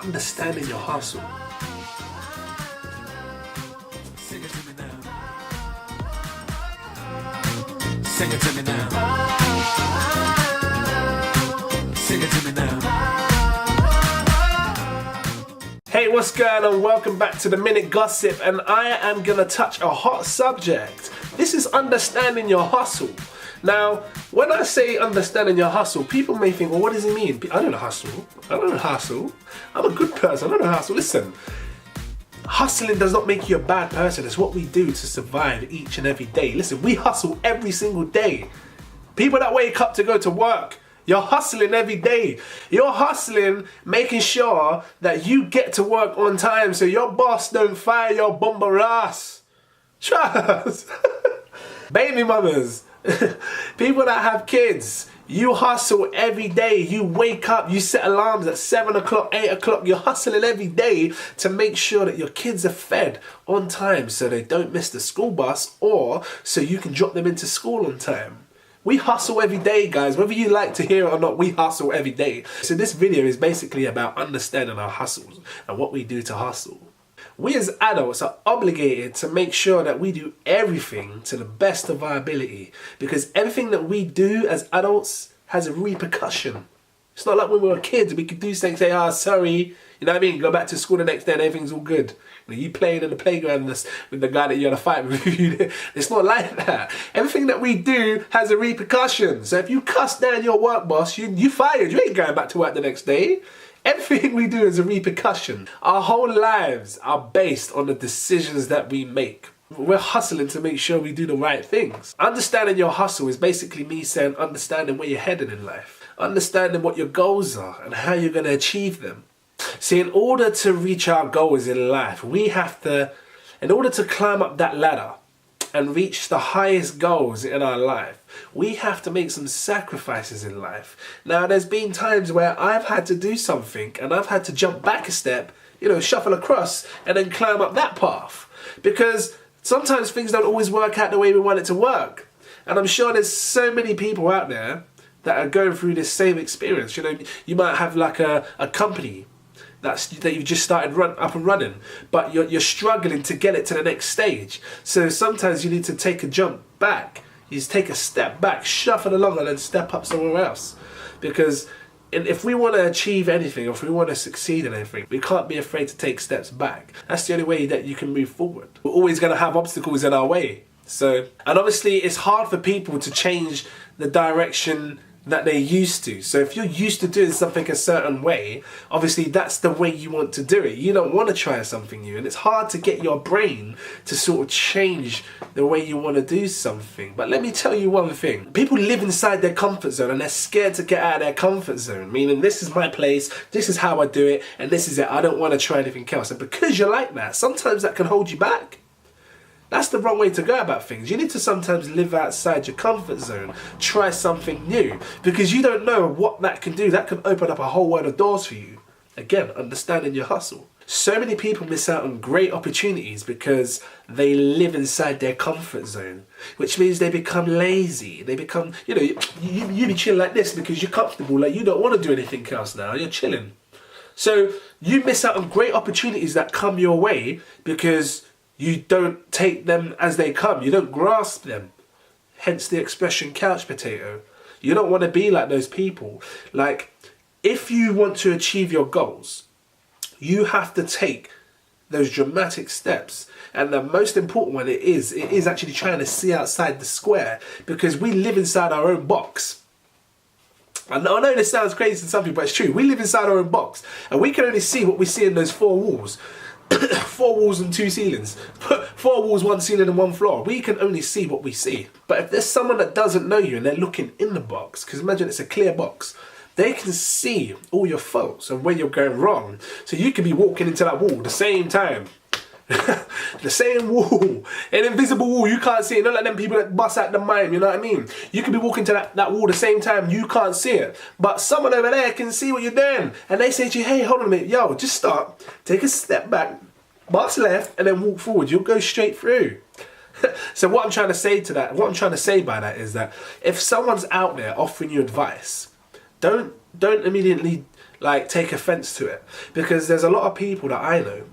understanding your hustle. Sing it to me now. Sing it to me now. Sing it to me now. Hey, what's going on? Welcome back to the Minute Gossip, and I am gonna touch a hot subject. This is understanding your hustle. Now, when I say understanding your hustle, people may think, well, what does he mean? I don't know hustle. I don't know hustle. I'm a good person. I don't know hustle. Listen, hustling does not make you a bad person. It's what we do to survive each and every day. Listen, we hustle every single day. People that wake up to go to work, you're hustling every day. You're hustling, making sure that you get to work on time so your boss don't fire your bumper ass. Trust. Baby mamas, people that have kids, you hustle every day. You wake up, you set alarms at 7 o'clock, 8 o'clock. You're hustling every day to make sure that your kids are fed on time so they don't miss the school bus or so you can drop them into school on time. We hustle every day, guys. Whether you like to hear it or not, we hustle every day. So this video is basically about understanding our hustles and what we do to hustle. We as adults are obligated to make sure that we do everything to the best of our ability, because everything that we do as adults has a repercussion. It's not like when we were kids, we could do things, say, sorry, you know what I mean? Go back to school the next day and everything's all good. You playing in the playground with the guy that you're gonna fight with. It's not like that. Everything that we do has a repercussion. So if you cuss down your work boss, you fired. You ain't going back to work the next day. Everything we do is a repercussion. Our whole lives are based on the decisions that we make. We're hustling to make sure we do the right things. Understanding your hustle is basically me saying understanding where you're heading in life. Understanding what your goals are and how you're gonna achieve them. See, in order to reach our goals in life, in order to climb up that ladder and reach the highest goals in our life, we have to make some sacrifices in life. Now, there's been times where I've had to do something and I've had to jump back a step, shuffle across and then climb up that path. Because sometimes things don't always work out the way we want it to work. And I'm sure there's so many people out there that are going through this same experience. You might have like a company that you've just started up and running, but you're struggling to get it to the next stage. So sometimes you need to take a jump back. You just take a step back, shuffle along and then step up somewhere else. Because if we want to achieve anything, or if we want to succeed in anything, we can't be afraid to take steps back. That's the only way that you can move forward. We're always going to have obstacles in our way. And obviously it's hard for people to change the direction that they're used to. So if you're used to doing something a certain way, obviously that's the way you want to do it. You don't want to try something new, and it's hard to get your brain to sort of change the way you want to do something. But let me tell you one thing. People live inside their comfort zone and they're scared to get out of their comfort zone, meaning this is my place, this is how I do it, and this is it. I don't want to try anything else. And because you're like that, sometimes that can hold you back. That's the wrong way to go about things. You need to sometimes live outside your comfort zone, try something new, because you don't know what that can do. That can open up a whole world of doors for you. Again, understanding your hustle. So many people miss out on great opportunities because they live inside their comfort zone, which means they become lazy. They become, you be chilling like this because you're comfortable, like you don't want to do anything else now, you're chilling. So you miss out on great opportunities that come your way because you don't take them as they come. You don't grasp them. Hence the expression couch potato. You don't want to be like those people. Like, if you want to achieve your goals, you have to take those dramatic steps. And the most important one it is actually trying to see outside the square, because we live inside our own box. I know this sounds crazy to some people, but it's true. We live inside our own box, and we can only see what we see in those four walls. 4 walls and 2 ceilings. 4 walls, 1 ceiling and 1 floor. We can only see what we see. But if there's someone that doesn't know you and they're looking in the box, because imagine it's a clear box, they can see all your faults and where you're going wrong. So you can be walking into that wall the same time. The same wall, an invisible wall, you can't see it. Not like them people that bust out the mime, you know what I mean? You can be walking to that wall the same time, you can't see it, but someone over there can see what you're doing, and they say to you, hey, hold on a minute, yo, just stop, take a step back, bust left, and then walk forward. You'll go straight through. So what I'm trying to say by that is that if someone's out there offering you advice, don't immediately like take offense to it, because there's a lot of people that I know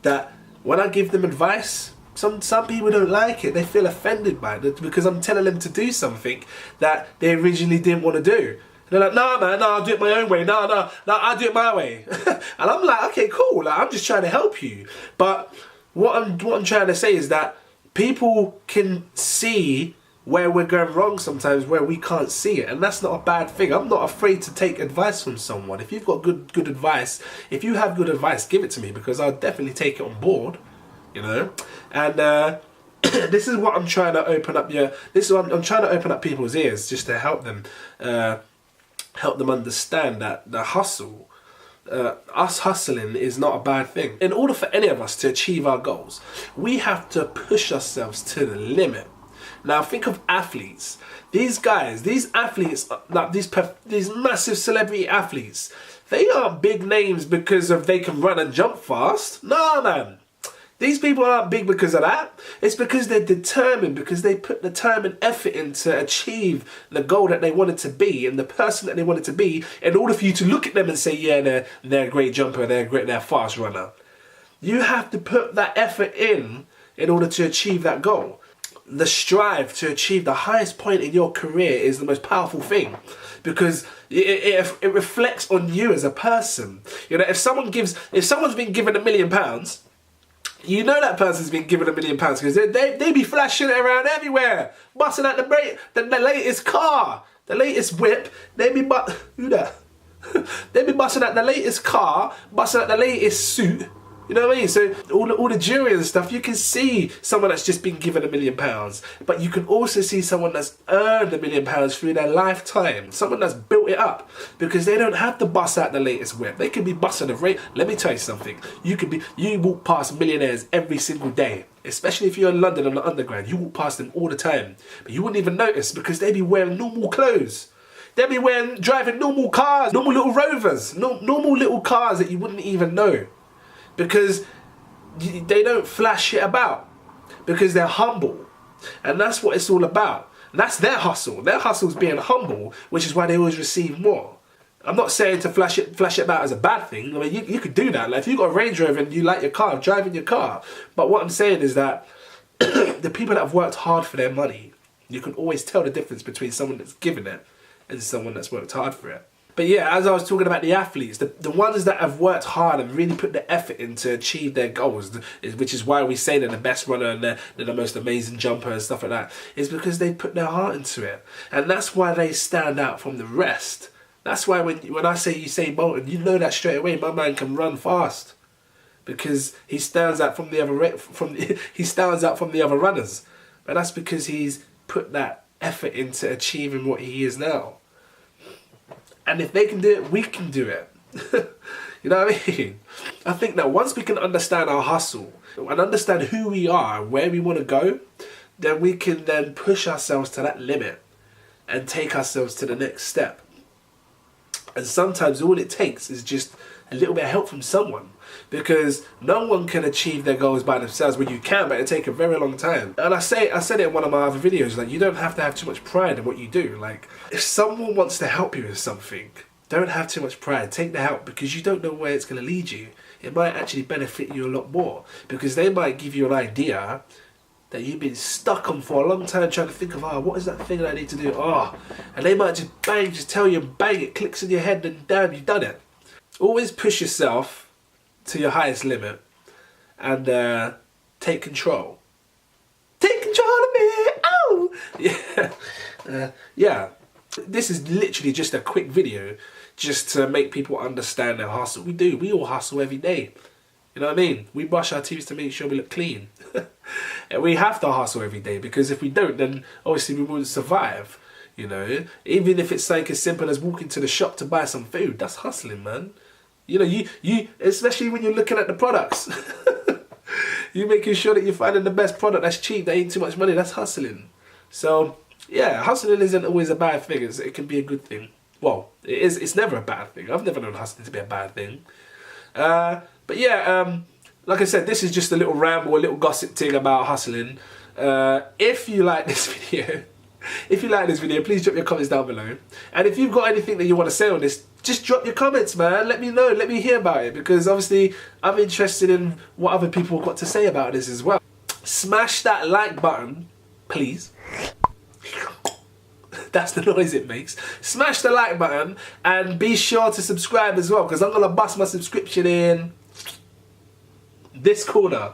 that when I give them advice, some people don't like it. They feel offended by it because I'm telling them to do something that they originally didn't want to do. They're like, nah, man, no, I'll do it my own way. No, I'll do it my way. And I'm like, okay, cool. Like, I'm just trying to help you. But what I'm trying to say is that people can see where we're going wrong sometimes, where we can't see it, and that's not a bad thing. I'm not afraid to take advice from someone. If you've got good advice, if you have good advice, give it to me, because I'll definitely take it on board, you know. And this is what I'm trying to open up. This is what I'm trying to open up people's ears, just to help them understand that the hustle. Us hustling is not a bad thing. In order for any of us to achieve our goals, we have to push ourselves to the limit. Now think of athletes. These guys, these athletes, like these massive celebrity athletes, they aren't big names because of they can run and jump fast. No, man. These people aren't big because of that. It's because they're determined, because they put the time and effort in to achieve the goal that they wanted to be and the person that they wanted to be, in order for you to look at them and say, yeah, they're a great jumper, they're a fast runner. You have to put that effort in order to achieve that goal. The strive to achieve the highest point in your career is the most powerful thing, because it reflects on you as a person. You know, if someone's been given £1 million, you know that person's been given £1 million because they be flashing it around everywhere, busting out the latest car, the latest whip. They be They be busting out the latest car, busting out the latest suit. You know what I mean? So all the jewelry and stuff, you can see someone that's just been given £1 million, but you can also see someone that's earned £1 million through their lifetime, someone that's built it up, because they don't have to bust out the latest whip. They can be busting a rate. Let me tell you something. You walk past millionaires every single day, especially if you're in London on the underground. You walk past them all the time, but you wouldn't even notice because they be wearing normal clothes. They'll be driving normal cars, normal little Rovers, normal little cars that you wouldn't even know. Because they don't flash shit about, because they're humble, and that's what it's all about. And that's their hustle. Their hustle is being humble, which is why they always receive more. I'm not saying to flash it about as a bad thing. I mean, you could do that. Like if you got a Range Rover and you like your car, driving your car. But what I'm saying is that the people that have worked hard for their money, you can always tell the difference between someone that's given it and someone that's worked hard for it. But yeah, as I was talking about the athletes, the ones that have worked hard and really put the effort in to achieve their goals, which is why we say they're the best runner and they're the most amazing jumper and stuff like that, is because they put their heart into it. And that's why they stand out from the rest. That's why when I say Usain Bolt, and you know that straight away, my man can run fast, because he stands out from the other runners. But that's because he's put that effort into achieving what he is now. And if they can do it, we can do it. You know what I mean? I think that once we can understand our hustle and understand who we are and where we want to go, then we can then push ourselves to that limit and take ourselves to the next step. And sometimes all it takes is just a little bit of help from someone, because no one can achieve their goals by themselves. Well, you can, but it'll take a very long time. And I said it in one of my other videos, like, you don't have to have too much pride in what you do. Like, if someone wants to help you with something, don't have too much pride. Take the help, because you don't know where it's going to lead you. It might actually benefit you a lot more, because they might give you an idea that you've been stuck on for a long time, trying to think of, what is that thing that I need to do? And they might just tell you, bang, it clicks in your head, and damn, you've done it. Always push yourself to your highest limit and take control. Take control of me! Oh! Yeah. Yeah. This is literally just a quick video just to make people understand their hustle. We all hustle every day. You know what I mean? We brush our teeth to make sure we look clean. And we have to hustle every day, because if we don't, then obviously we wouldn't survive. You know, even if it's like as simple as walking to the shop to buy some food, that's hustling, man. You know, you especially when you're looking at the products, you making sure that you're finding the best product that's cheap, that ain't too much money. That's hustling. So yeah, hustling isn't always a bad thing. It can be a good thing. Well, it is. It's never a bad thing. I've never known hustling to be a bad thing. But yeah, like I said, this is just a little ramble, a little gossip thing about hustling. If you like this video, please drop your comments down below. And if you've got anything that you want to say on this, just drop your comments, man. Let me know. Let me hear about it, because obviously I'm interested in what other people have got to say about this as well. Smash that like button, please. That's the noise it makes. Smash the like button and be sure to subscribe as well, because I'm going to bust my subscription in this corner.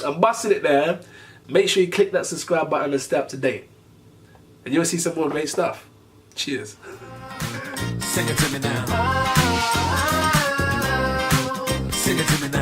I'm busting it there. Make sure you click that subscribe button and stay up to date. And you'll see some more great stuff. Cheers. Sing it to me now. Sing it to me now.